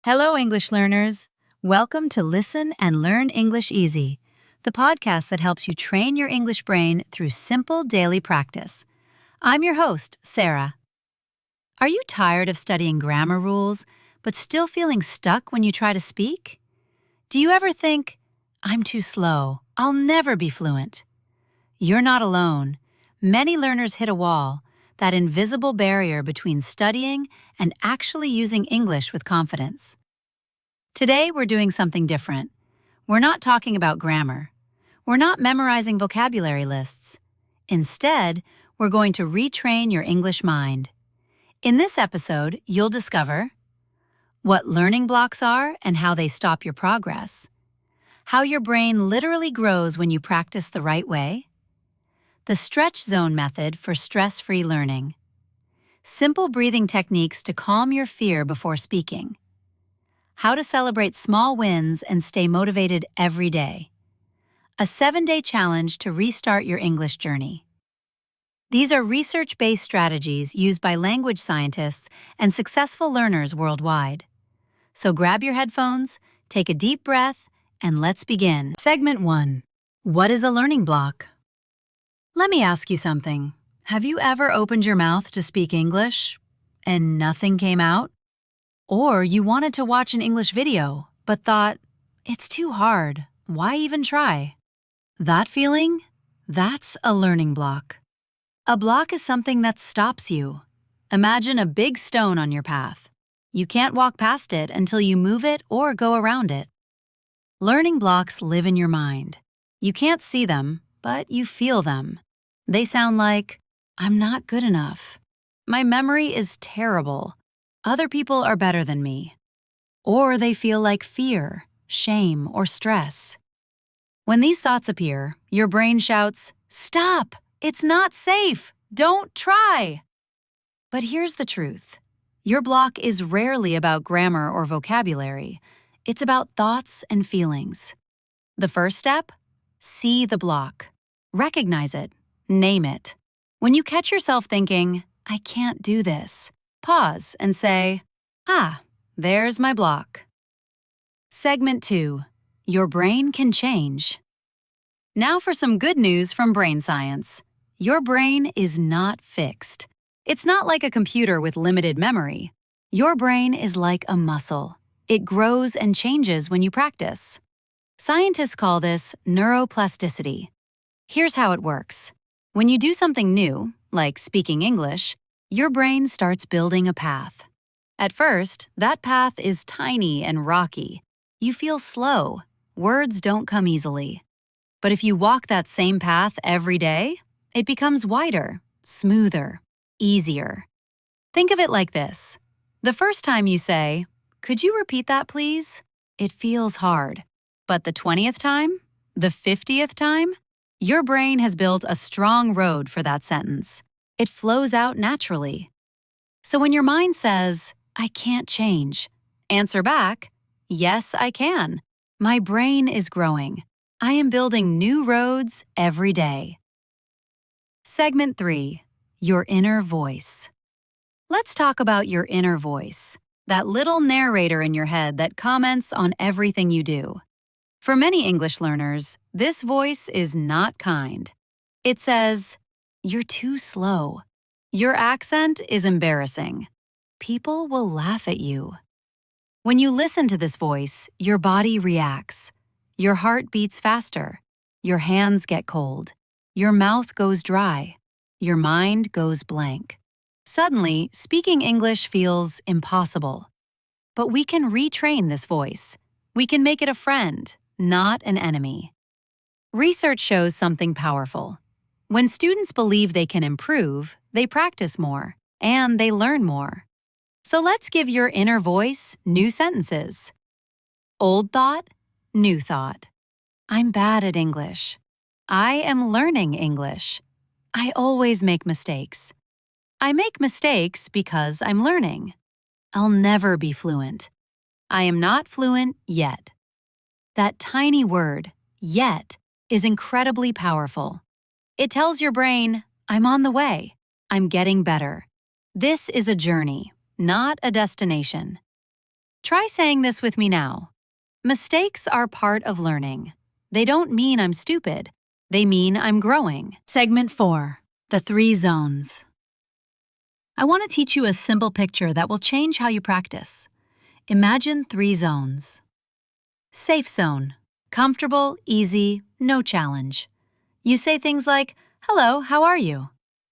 Hello, English learners. Welcome to Listen and Learn English Easy, the podcast that helps you train your English brain through simple daily practice. I'm your host, Sarah. Are you tired of studying grammar rules, but still feeling stuck when you try to speak? Do you ever think, I'm too slow, I'll never be fluent? You're not alone. Many learners hit a wall, that invisible barrier between studying and actually using English with confidence. Today, we're doing something different. We're not talking about grammar. We're not memorizing vocabulary lists. Instead, we're going to retrain your English mind. In this episode, you'll discover what learning blocks are and how they stop your progress, how your brain literally grows when you practice the right way, the stretch zone method for stress-free learning, simple breathing techniques to calm your fear before speaking, how to celebrate small wins and stay motivated every day, a 7-day challenge to restart your English journey. These are research-based strategies used by language scientists and successful learners worldwide. So grab your headphones, take a deep breath, and let's begin. Segment 1. What is a learning block? Let me ask you something. Have you ever opened your mouth to speak English and nothing came out? Or you wanted to watch an English video, but thought, it's too hard, why even try? That feeling? That's a learning block. A block is something that stops you. Imagine a big stone on your path. You can't walk past it until you move it or go around it. Learning blocks live in your mind. You can't see them, but you feel them. They sound like, I'm not good enough. My memory is terrible. Other people are better than me. Or they feel like fear, shame, or stress. When these thoughts appear, your brain shouts, "Stop! It's not safe! Don't try!" But here's the truth. Your block is rarely about grammar or vocabulary. It's about thoughts and feelings. The first step? See the block. Recognize it. Name it. When you catch yourself thinking, I can't do this, pause and say, there's my block. Segment 2. Your brain can change. Now for some good news from brain science. Your brain is not fixed. It's not like a computer with limited memory. Your brain is like a muscle. It grows and changes when you practice. Scientists call this neuroplasticity. Here's how it works. When you do something new, like speaking English, your brain starts building a path. At first, that path is tiny and rocky. You feel slow. Words don't come easily. But if you walk that same path every day, it becomes wider, smoother, easier. Think of it like this. The first time you say, "Could you repeat that, please?" It feels hard. But the 20th time? The 50th time? Your brain has built a strong road for that sentence. It flows out naturally. So when your mind says, I can't change, answer back, yes, I can. My brain is growing. I am building new roads every day. Segment 3. Your inner voice. Let's talk about your inner voice, that little narrator in your head that comments on everything you do. For many English learners, this voice is not kind. It says, you're too slow. Your accent is embarrassing. People will laugh at you. When you listen to this voice, your body reacts. Your heart beats faster. Your hands get cold. Your mouth goes dry. Your mind goes blank. Suddenly, speaking English feels impossible. But we can retrain this voice. We can make it a friend, not an enemy. Research shows something powerful. When students believe they can improve, they practice more, and they learn more. So let's give your inner voice new sentences. Old thought, new thought. I'm bad at English. I am learning English. I always make mistakes. I make mistakes because I'm learning. I'll never be fluent. I am not fluent yet. That tiny word, yet, is incredibly powerful. It tells your brain, I'm on the way. I'm getting better. This is a journey, not a destination. Try saying this with me now. Mistakes are part of learning. They don't mean I'm stupid. They mean I'm growing. Segment 4. The 3 zones. I want to teach you a simple picture that will change how you practice. Imagine 3 zones. Safe zone. Comfortable, easy, no challenge. You say things like, "Hello, how are you?"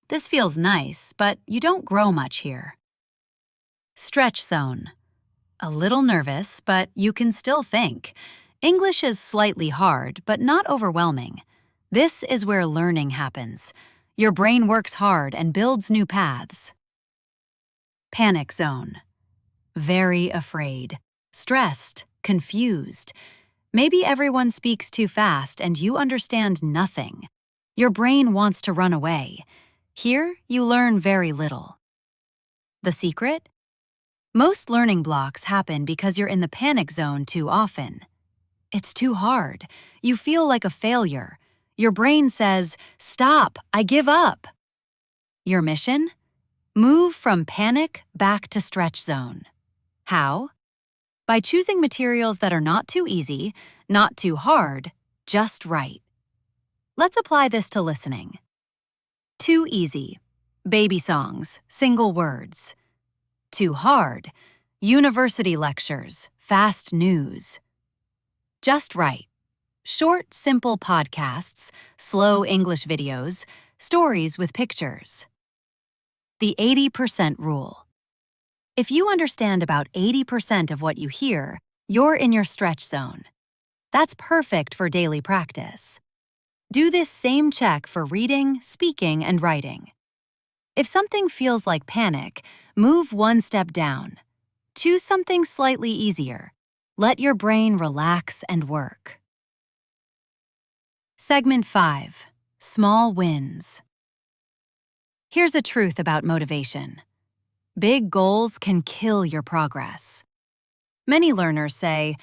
This feels nice, but you don't grow much here. Stretch zone. A little nervous, but you can still think. English is slightly hard, but not overwhelming. This is where learning happens. Your brain works hard and builds new paths. Panic zone. Very afraid, stressed, confused. Maybe everyone speaks too fast and you understand nothing. Your brain wants to run away. Here, you learn very little. The secret? Most learning blocks happen because you're in the panic zone too often. It's too hard. You feel like a failure. Your brain says, "Stop, I give up." Your mission? Move from panic back to stretch zone. How? By choosing materials that are not too easy, not too hard, just right. Let's apply this to listening. Too easy. Baby songs, single words. Too hard. University lectures, fast news. Just right. Short, simple podcasts, slow English videos, stories with pictures. The 80% rule. If you understand about 80% of what you hear, you're in your stretch zone. That's perfect for daily practice. Do this same check for reading, speaking, and writing. If something feels like panic, move one step down. Choose something slightly easier. Let your brain relax and work. Segment 5. Small wins. Here's a truth about motivation. Big goals can kill your progress. Many learners say,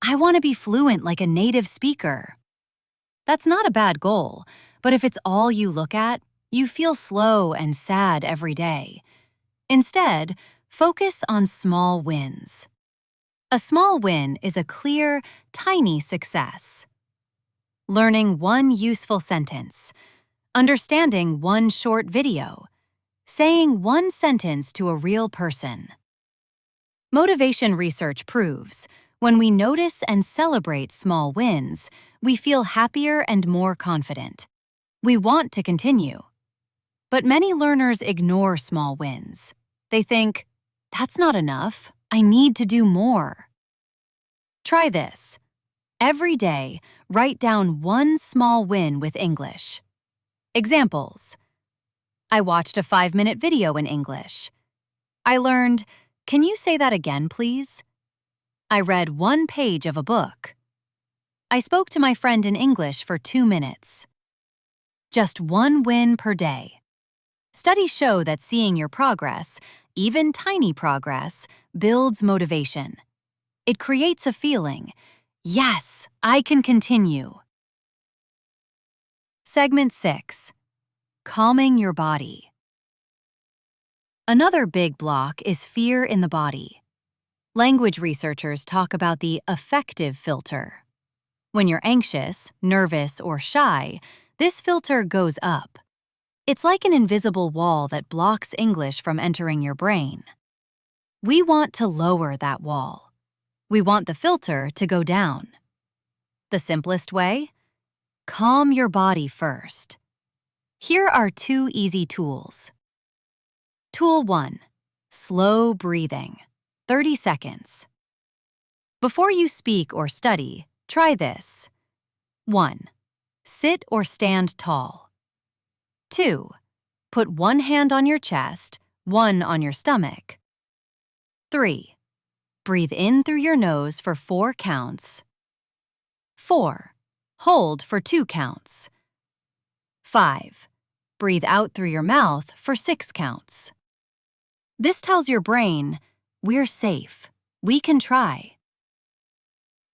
"I want to be fluent like a native speaker." That's not a bad goal, but if it's all you look at, you feel slow and sad every day. Instead, focus on small wins. A small win is a clear, tiny success. Learning one useful sentence, understanding one short video, saying one sentence to a real person. Motivation research proves when we notice and celebrate small wins, we feel happier and more confident. We want to continue. But many learners ignore small wins. They think, "That's not enough. I need to do more." Try this. Every day, write down one small win with English. Examples. I watched a 5-minute video in English. I learned, "Can you say that again, please?" I read one page of a book. I spoke to my friend in English for 2 minutes. Just one win per day. Studies show that seeing your progress, even tiny progress, builds motivation. It creates a feeling, "Yes, I can continue." Segment 6. Calming your body. Another big block is fear in the body. Language researchers talk about the affective filter. When you're anxious, nervous, or shy, this filter goes up. It's like an invisible wall that blocks English from entering your brain. We want to lower that wall. We want the filter to go down. The simplest way? Calm your body first. Here are 2 easy tools. Tool 1. Slow breathing. 30 seconds. Before you speak or study, try this. 1. Sit or stand tall. 2. Put one hand on your chest, one on your stomach. 3. Breathe in through your nose for 4 counts. 4. Hold for 2 counts. 5. Breathe out through your mouth for 6 counts. This tells your brain, we're safe. We can try.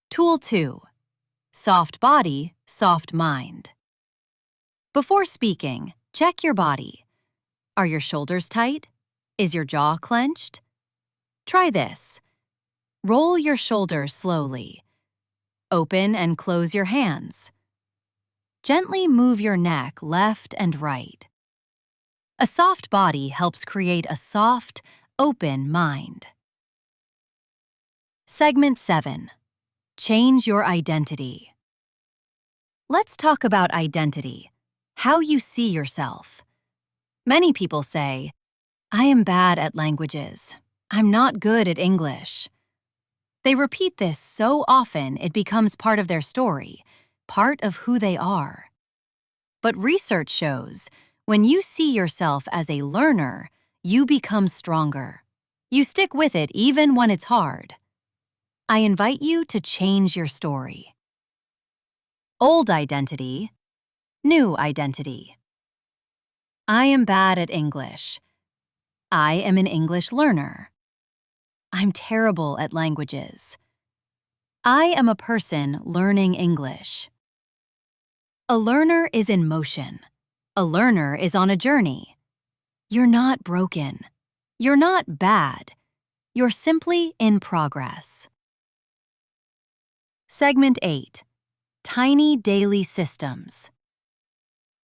Tool 2. Soft body, soft mind. Before speaking, check your body. Are your shoulders tight? Is your jaw clenched? Try this. Roll your shoulders slowly. Open and close your hands. Gently move your neck left and right. A soft body helps create a soft, open mind. Segment 7. Change your identity. Let's talk about identity, how you see yourself. Many people say, "I am bad at languages. I'm not good at English." They repeat this so often it becomes part of their story, part of who they are. But research shows when you see yourself as a learner, you become stronger. You stick with it even when it's hard. I invite you to change your story. Old identity, new identity. I am bad at English. I am an English learner. I'm terrible at languages. I am a person learning English. A learner is in motion. A learner is on a journey. You're not broken. You're not bad. You're simply in progress. Segment 8. Tiny daily systems.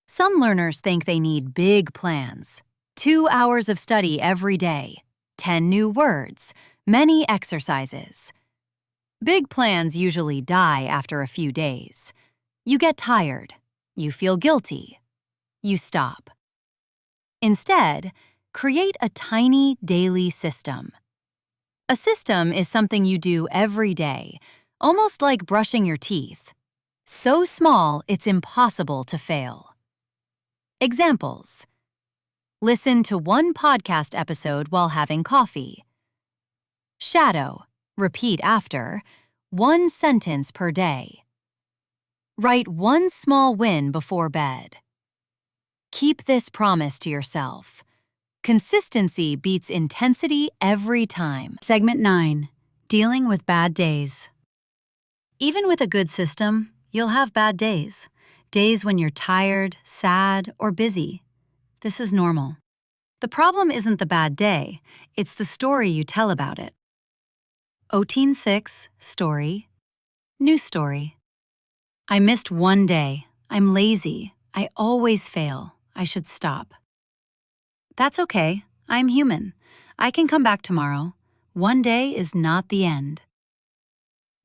Some learners think they need big plans. 2 hours of study every day, 10 new words, many exercises. Big plans usually die after a few days. You get tired. You feel guilty. You stop. Instead, create a tiny daily system. A system is something you do every day, almost like brushing your teeth. So small, it's impossible to fail. Examples. Listen to one podcast episode while having coffee. Shadow, repeat after, 1 sentence per day. Write 1 small win before bed. Keep this promise to yourself. Consistency beats intensity every time. Segment 9. Dealing with bad days. Even with a good system, you'll have bad days. Days when you're tired, sad, or busy. This is normal. The problem isn't the bad day, it's the story you tell about it. Oteen 6, story. New story. I missed 1 day. I'm lazy. I always fail. I should stop. That's okay. I'm human. I can come back tomorrow. 1 day is not the end.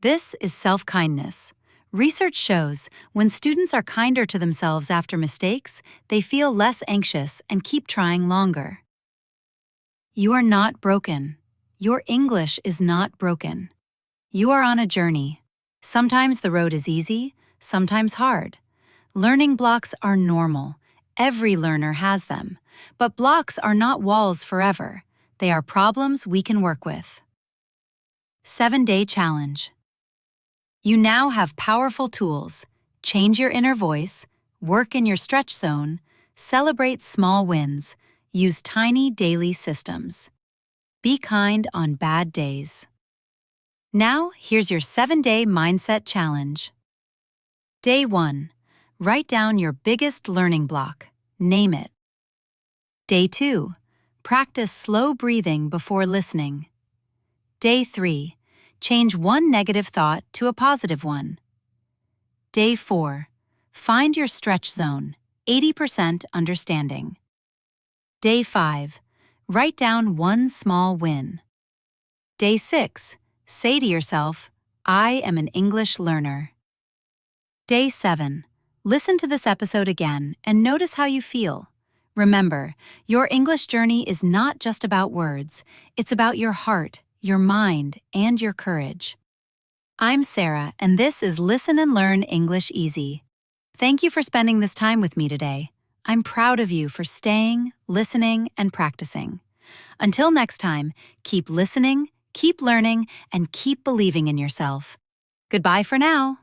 This is self-kindness. Research shows when students are kinder to themselves after mistakes, they feel less anxious and keep trying longer. You are not broken. Your English is not broken. You are on a journey. Sometimes the road is easy, sometimes hard. Learning blocks are normal. Every learner has them. But blocks are not walls forever. They are problems we can work with. 7-day challenge. You now have powerful tools. Change your inner voice, work in your stretch zone, celebrate small wins, use tiny daily systems. Be kind on bad days. Now, here's your 7-day mindset challenge. Day 1. Write down your biggest learning block. Name it. Day 2. Practice slow breathing before listening. Day 3. Change one negative thought to a positive one. Day 4. Find your stretch zone, 80% understanding. Day 5. Write down one small win. Day 6. Say to yourself, I am an English learner. Day 7. Listen to this episode again and notice how you feel. Remember, your English journey is not just about words. It's about your heart, your mind, and your courage. I'm Sarah, and this is Listen and Learn English Easy. Thank you for spending this time with me today. I'm proud of you for staying, listening, and practicing. Until next time, keep listening, keep learning, and keep believing in yourself. Goodbye for now.